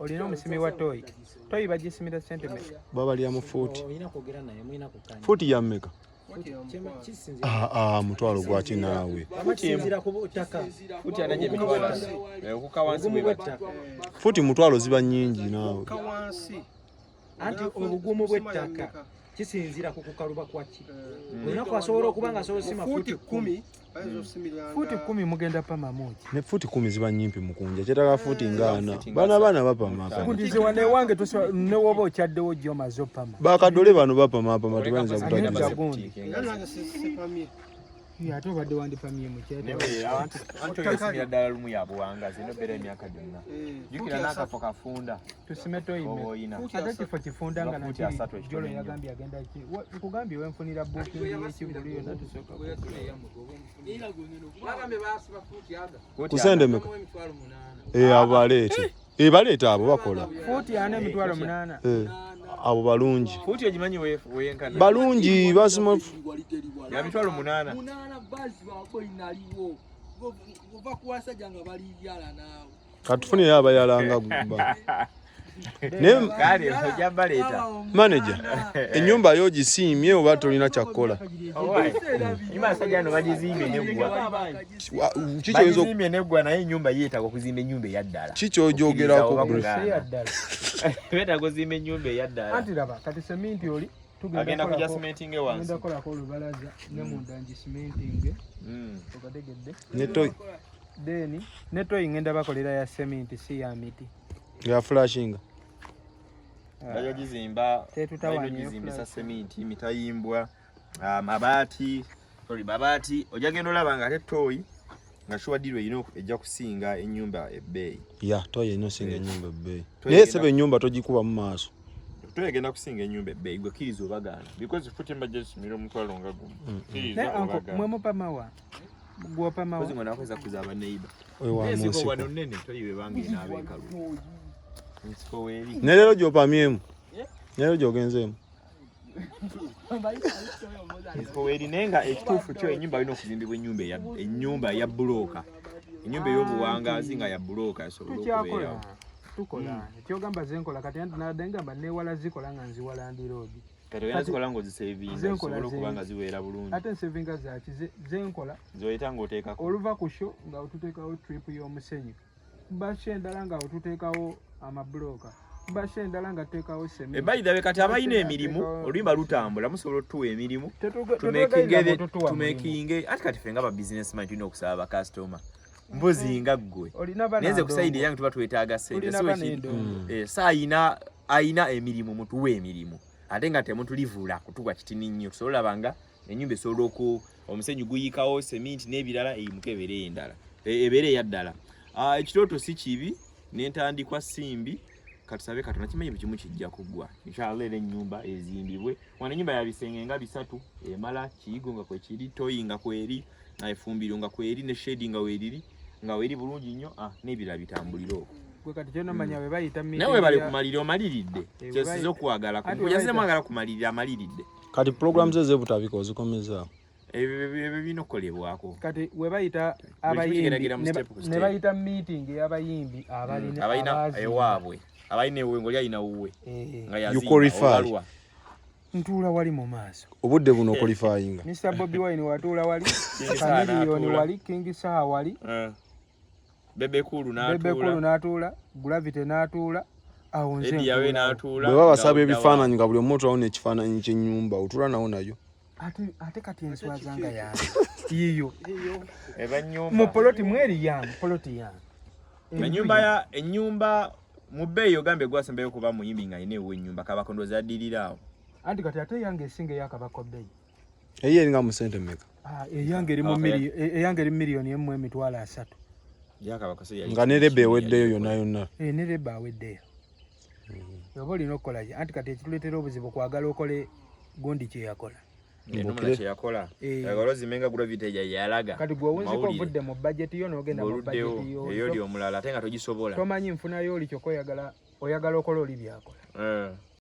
olina omusimi wa toyi bagisimira centimeter baba lya mu futi futi ya mmeka mutwalo gwaki naawe futi mutwalo ziba nnyingi naawe anti obugumu bw'ettaka kisinzira ku kukaluba kwaki olunaku asobola okuba nga asobola osima futi 10 futi 10 mugenda pama moja ne futi 10 ziba nyimpi mukunja kyetaka futi ngana bana bapama kundize wane wange ne woba okyaddewo jjo mazo pama bakadole bano bapama tibanza kutagiza ate obadde wandipamye mukyete anti oyesimira ddala lumu yabuwangazi eno beera emyaka gyonna jukira n'akafo kafunda tusime toyime ate kifo kifunda nga nakijolo yagambye agenda ki nkugambye wenfunira booking y'ekigulu yonna tusooka kusende meka abaleete baleeta abo bakola futi ana emitwalo 8 abo balungi futi ogimanyi weyenkana balungi basima ya mitwalo 8 basi bako inaliwo gova kuwasajja nga bali yala naawe katufune yaba yalanga gumba ne kale ojabaleeta manager enyumba yo gisimye oba tolina kyakola nyumba sajjano bagizimbe neggwa kicho ezo bagizimbe neggwa naye nyumba yeetaaga okuzimba ennyumba eyaddala kicho ojogerako beetaaga okuzimba ennyumba eyaddala anti laba kati seminti oli agenda kujja cementing wansi ngenda kolako olubalaza ne munda ngi cementing okategedde netoy deni netoy ngenda bakolera ya cement si ya miti ya flashing bajo gizimba gizimbisa cementi mitayimbwa mabaati ojagenda olaba nga ate toyi nga shuwadirwe ino ejja kusinga ennyumba ebbeeyi ya toyi ino singa ennyumba ebbeeyi naye sebe ennyumba togikuba mu maaso tuyagenda kusinga ennyumba ebbeeyi gwe kiriza obagaana because futi mbajja kisimira omutwalo nga gumu mwe mupamawa gwopamawa kozi ngona akweza kuzaba neiba wewamusiko wano nene toyiwe bange n'abeekalu nsiko weeri ne leero gyopamyemu ne leero gyogenzeemu nsiko weeri naye nga ekituufu kyo ennyumba alina okuzimbibwa ennyumba ya bulooka ennyumba ey'obuwangaazi nga ya bulooka esobola okubeerawo tukola kyogamba zenkola kati nadengamba newala zikola nga nziwala ndi road kati oyina zikola ng'ozisavinga zisobola okuba nga ziweera bulungi ate nsavinga zaki zenkola zoyita ng'oteekako oluva ku sho nga otuteekawo trip y'omusenyu bashe endala nga otuteekawo amabulooka bashe endala nga tuteekawo semi ebayithabe kati abalina emirimu oluyimba lutambula musobola otuwa emirimu tumekinge ati kati ffe nga ba businessman tulina okusaba bakasitoma mbuzi nga ggwe nenze ku sayidi yange tuba twetaaga sente ayina emirimu mutuwa emirimu ate nga temutulivuula kutuwa kitini nnyo tusobola olaba nga ennyumba esobola omusenyu guyikawo seminti n'ebirala eyimuka ebeere endala ebeere eyaddala ekitooto si kibi n'entandikwa simbi katusabe Katonda kimanyi buli kimu kijja kuggwa inshallah era ennyumba ezimbibwe wano ennyumba ya bisenge nga 3 emala kiyigo nga kwekiri toyi nga kweri efumbiro nga kweri ne shade nga weeri bulungi nnyo n'ebirala bitambulira okwo gwe kati kyo nomanya we bayita meeting nawe bali kumalira omaliridde kyesiza okwagala kujazze mwagala kumalira amaliridde kati programs ezebutabika ozikomezaawo ebyo bino okukolebwako kati we bayita abayimbi ne bayita meeting y'abayimbi abalina ewaabwe abalina ewengo lyalina wuwe nga yazimba ntuula wali mu maaso obudde buno okulifayinga Mr. Bobby Wine watuula wali Chameleone wali King Saha wali Bebekulu n'atuula Gravity n'atuula awo nze yawe n'atuula bwe babasaba ebifaananyi nga buli omuntu awona ekifaananyi ky'ennyumba otuula nawo nayo ate kati enswa zanga yange yiyo ebanyumba mu poloti mweri yange poloti yange ennyumba mu bbeeyi ogambye gwasembayo kuba muyimbi nga ayina ewe ennyumba kabakondo zaddirira awo anti kati ate yange esinga yakabako bbeeyi eyo eringa mu sente meka eyange eri miliyoni emu emitwalo 3 nga ne leba eweddeyo yonna ne leba aweddeyo oba olina okukola anti kati ekituleetera obuzibu kwagala okole gundi kyeyakola kyeyakola olozimenga Gravity yalaga kati gwe owunziko ovudde mu budget yo n'ogenda mu budget eyo oli omulala ate nga togisobola tomanyi nfunayo oli kyokka oyagala okola oli byakola